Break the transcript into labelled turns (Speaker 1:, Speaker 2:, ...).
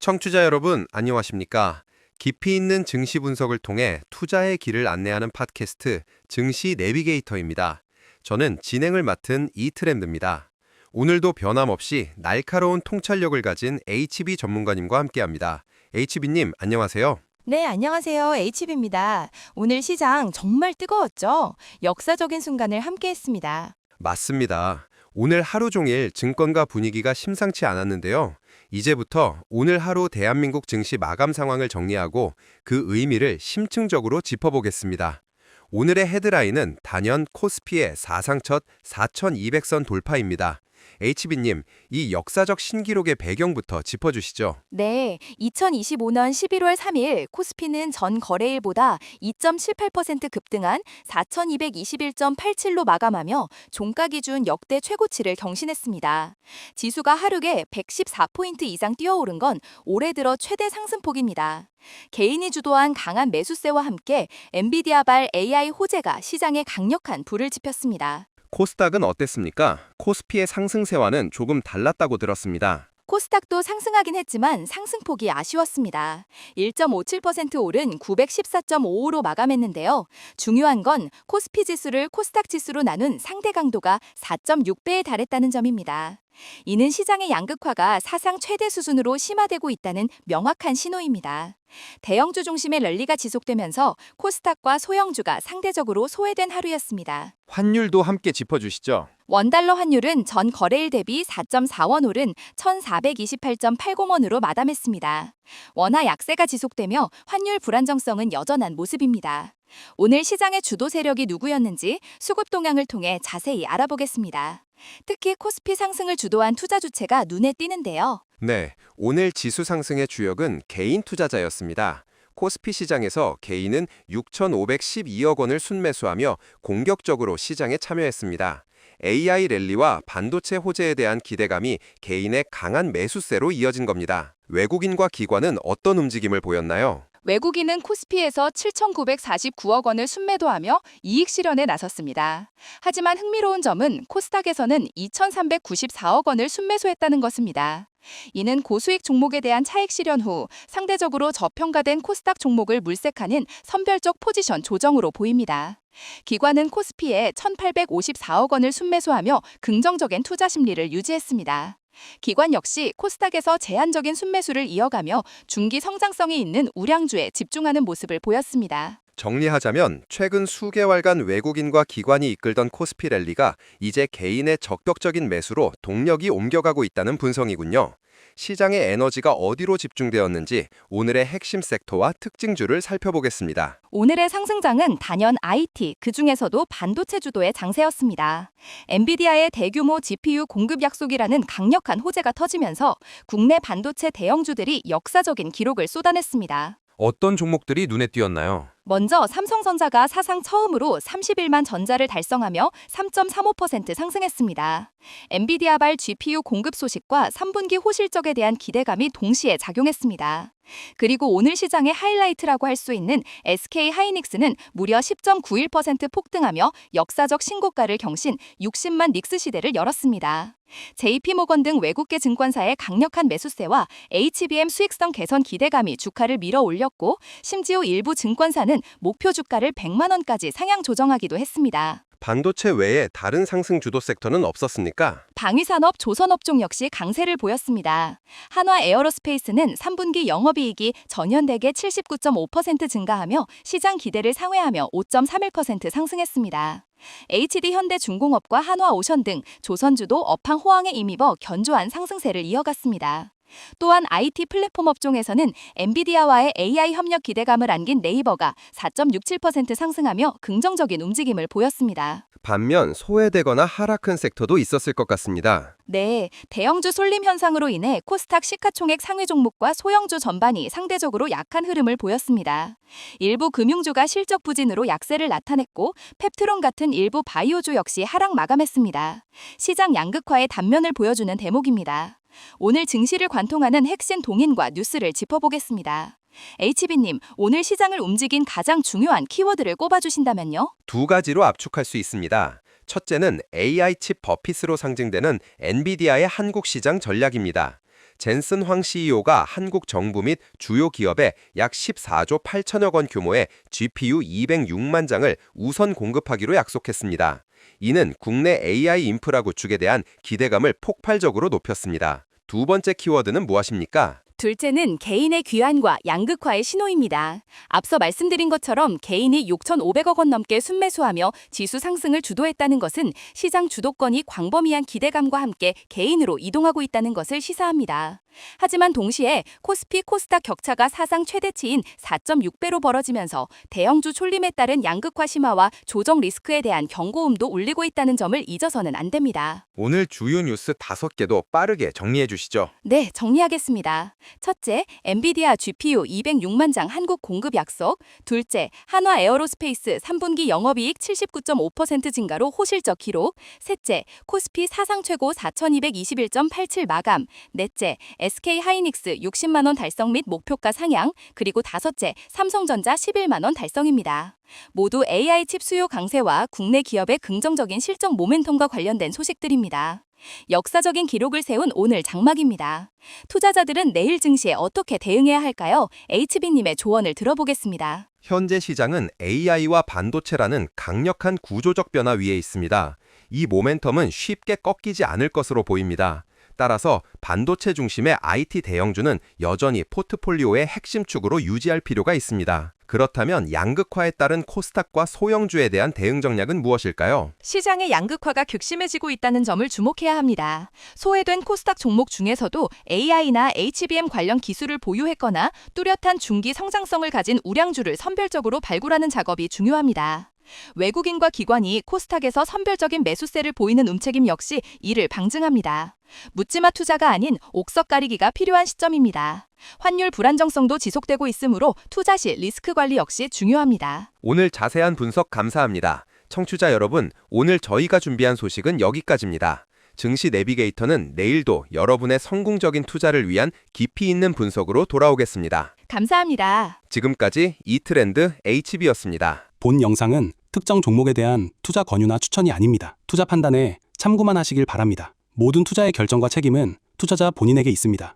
Speaker 1: 청취자 여러분, 안녕하십니까? 깊이 있는 증시 분석을 통해 투자의 길을 안내하는 팟캐스트 증시 내비게이터입니다. 저는 진행을 맡은 이트렌드입니다. 오늘도 변함없이 날카로운 통찰력을 가진 HB 전문가님과 함께합니다. HB님, 안녕하세요.
Speaker 2: 네, 안녕하세요. HB입니다. 오늘 시장 정말 뜨거웠죠? 역사적인 순간을 함께 했습니다.
Speaker 1: 맞습니다. 오늘 하루 종일 증권가 분위기가 심상치 않았는데요. 이제부터 오늘 하루 대한민국 증시 마감 상황을 정리하고 그 의미를 심층적으로 짚어보겠습니다. 오늘의 헤드라인은 단연 코스피의 사상 첫 4,200선 돌파입니다. HB님, 이 역사적 신기록의 배경부터 짚어주시죠.
Speaker 2: 네, 2025년 11월 3일 코스피는 전 거래일보다 2.78% 급등한 4,221.87로 마감하며 종가 기준 역대 최고치를 경신했습니다. 지수가 하루에 114포인트 이상 뛰어오른 건 올해 들어 최대 상승폭입니다. 개인이 주도한 강한 매수세와 함께 엔비디아발 AI 호재가 시장에 강력한 불을 지폈습니다.
Speaker 1: 코스닥은 어땠습니까? 코스피의 상승세와는 조금 달랐다고 들었습니다.
Speaker 2: 코스닥도 상승하긴 했지만 상승폭이 아쉬웠습니다. 1.57% 오른 914.55로 마감했는데요. 중요한 건 코스피 지수를 코스닥 지수로 나눈 상대 강도가 4.6배에 달했다는 점입니다. 이는 시장의 양극화가 사상 최대 수준으로 심화되고 있다는 명확한 신호입니다. 대형주 중심의 랠리가 지속되면서 코스닥과 소형주가 상대적으로 소외된 하루였습니다.
Speaker 1: 환율도 함께 짚어주시죠.
Speaker 2: 원달러 환율은 전 거래일 대비 4.4원 오른 1,428.80원으로 마감했습니다. 원화 약세가 지속되며 환율 불안정성은 여전한 모습입니다. 오늘 시장의 주도 세력이 누구였는지 수급 동향을 통해 자세히 알아보겠습니다. 특히 코스피 상승을 주도한 투자 주체가 눈에 띄는데요.
Speaker 1: 네, 오늘 지수 상승의 주역은 개인 투자자였습니다. 코스피 시장에서 개인은 6,512억 원을 순매수하며 공격적으로 시장에 참여했습니다. AI 랠리와 반도체 호재에 대한 기대감이 개인의 강한 매수세로 이어진 겁니다. 외국인과 기관은 어떤 움직임을 보였나요?
Speaker 2: 외국인은 코스피에서 7,949억 원을 순매도하며 이익 실현에 나섰습니다. 하지만 흥미로운 점은 코스닥에서는 2,394억 원을 순매수했다는 것입니다. 이는 고수익 종목에 대한 차익 실현 후 상대적으로 저평가된 코스닥 종목을 물색하는 선별적 포지션 조정으로 보입니다. 기관은 코스피에 1,854억 원을 순매수하며 긍정적인 투자 심리를 유지했습니다. 기관 역시 코스닥에서 제한적인 순매수를 이어가며 중기 성장성이 있는 우량주에 집중하는 모습을 보였습니다.
Speaker 1: 정리하자면 최근 수개월간 외국인과 기관이 이끌던 코스피 랠리가 이제 개인의 적극적인 매수로 동력이 옮겨가고 있다는 분석이군요. 시장의 에너지가 어디로 집중되었는지 오늘의 핵심 섹터와 특징주를 살펴보겠습니다.
Speaker 2: 오늘의 상승장은 단연 IT, 그중에서도 반도체 주도의 장세였습니다. 엔비디아의 대규모 GPU 공급 약속이라는 강력한 호재가 터지면서 국내 반도체 대형주들이 역사적인 기록을 쏟아냈습니다.
Speaker 1: 어떤 종목들이 눈에 띄었나요?
Speaker 2: 먼저 삼성전자가 사상 처음으로 31만 전자를 달성하며 3.35% 상승했습니다. 엔비디아발 GPU 공급 소식과 3분기 호실적에 대한 기대감이 동시에 작용했습니다. 그리고 오늘 시장의 하이라이트라고 할 수 있는 SK 하이닉스는 무려 10.91% 폭등하며 역사적 신고가를 경신 60만 닉스 시대를 열었습니다. JP모건 등 외국계 증권사의 강력한 매수세와 HBM 수익성 개선 기대감이 주가를 밀어 올렸고 심지어 일부 증권사는 목표 주가를 100만 원까지 상향 조정하기도 했습니다.
Speaker 1: 반도체 외에 다른 상승 주도 섹터는 없었습니까?
Speaker 2: 방위산업, 조선업종 역시 강세를 보였습니다. 한화 에어로스페이스는 3분기 영업이익이 전년 대비 79.5% 증가하며 시장 기대를 상회하며 5.31% 상승했습니다. HD현대중공업과 한화오션 등 조선주도 업황 호황에 힘입어 견조한 상승세를 이어갔습니다. 또한 IT 플랫폼 업종에서는 엔비디아와의 AI 협력 기대감을 안긴 네이버가 4.67% 상승하며 긍정적인 움직임을 보였습니다.
Speaker 1: 반면 소외되거나 하락한 섹터도 있었을 것 같습니다.
Speaker 2: 네, 대형주 쏠림 현상으로 인해 코스닥 시가총액 상위 종목과 소형주 전반이 상대적으로 약한 흐름을 보였습니다. 일부 금융주가 실적 부진으로 약세를 나타냈고 펩트론 같은 일부 바이오주 역시 하락 마감했습니다. 시장 양극화의 단면을 보여주는 대목입니다. 오늘 증시를 관통하는 핵심 동인과 뉴스를 짚어보겠습니다. HB님, 오늘 시장을 움직인 가장 중요한 키워드를 꼽아주신다면요?
Speaker 1: 두 가지로 압축할 수 있습니다. 첫째는 AI 칩 버핏으로 상징되는 엔비디아의 한국 시장 전략입니다. 젠슨 황 CEO가 한국 정부 및 주요 기업에 약 14조 8천억 원 규모의 GPU 206만 장을 우선 공급하기로 약속했습니다. 이는 국내 AI 인프라 구축에 대한 기대감을 폭발적으로 높였습니다. 두 번째 키워드는 무엇입니까?
Speaker 2: 둘째는 개인의 귀환과 양극화의 신호입니다. 앞서 말씀드린 것처럼 개인이 6,500억 원 넘게 순매수하며 지수 상승을 주도했다는 것은 시장 주도권이 광범위한 기대감과 함께 개인으로 이동하고 있다는 것을 시사합니다. 하지만 동시에 코스피 코스닥 격차가 사상 최대치인 4.6배로 벌어지면서 대형주 촐림에 따른 양극화 심화와 조정 리스크에 대한 경고음도 울리고 있다는 점을 잊어서는 안 됩니다.
Speaker 1: 오늘 주요 뉴스 5개도 빠르게 정리해 주시죠.
Speaker 2: 네, 정리하겠습니다. 첫째, 엔비디아 GPU 206만 장 한국 공급 약속. 둘째, 한화 에어로스페이스 3분기 영업이익 79.5% 증가로 호실적 기록. 셋째, 코스피 사상 최고 4,221.87 마감. 넷째, SK 하이닉스 60만 원 달성 및 목표가 상향. 그리고 다섯째, 삼성전자 11만 원 달성입니다. 모두 AI 칩 수요 강세와 국내 기업의 긍정적인 실적 모멘텀과 관련된 소식들입니다. 역사적인 기록을 세운 오늘 장막입니다. 투자자들은 내일 증시에 어떻게 대응해야 할까요? HB님의 조언을 들어보겠습니다.
Speaker 1: 현재 시장은 AI와 반도체라는 강력한 구조적 변화 위에 있습니다. 이 모멘텀은 쉽게 꺾이지 않을 것으로 보입니다. 따라서 반도체 중심의 IT 대형주는 여전히 포트폴리오의 핵심 축으로 유지할 필요가 있습니다. 그렇다면 양극화에 따른 코스닥과 소형주에 대한 대응 전략은 무엇일까요?
Speaker 2: 시장의 양극화가 극심해지고 있다는 점을 주목해야 합니다. 소외된 코스닥 종목 중에서도 AI나 HBM 관련 기술을 보유했거나 뚜렷한 중기 성장성을 가진 우량주를 선별적으로 발굴하는 작업이 중요합니다. 외국인과 기관이 코스닥에서 선별적인 매수세를 보이는 움직임 역시 이를 방증합니다. 묻지마 투자가 아닌 옥석 가리기가 필요한 시점입니다. 환율 불안정성도 지속되고 있으므로 투자 시 리스크 관리 역시 중요합니다.
Speaker 1: 오늘 자세한 분석 감사합니다. 청취자 여러분, 오늘 저희가 준비한 소식은 여기까지입니다. 증시 내비게이터는 내일도 여러분의 성공적인 투자를 위한 깊이 있는 분석으로 돌아오겠습니다.
Speaker 2: 감사합니다.
Speaker 1: 지금까지 이트렌드 HB였습니다.
Speaker 3: 본 영상은 특정 종목에 대한 투자 권유나 추천이 아닙니다. 투자 판단에 참고만 하시길 바랍니다. 모든 투자의 결정과 책임은 투자자 본인에게 있습니다.